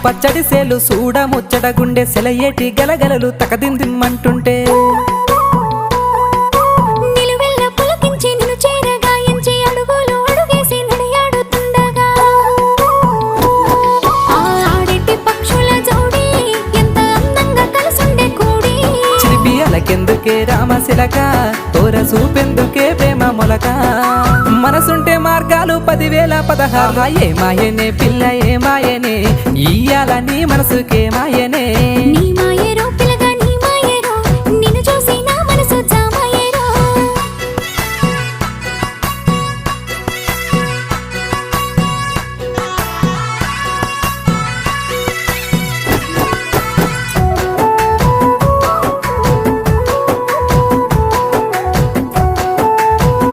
పచ్చడి సేలు సూడ ముచ్చట గుండె సెలయేటి గలగలలు తకదిందిమ్మంటుంటే కెందుకే రామశిలక తోర సూపెందుకే ప్రేమ మొలక మనసుంటే మార్గాలు 10,000 ఏమాయనే పిల్ల ఏమాయనే ఇయ్యాల నీ మనసుకే మాయనే.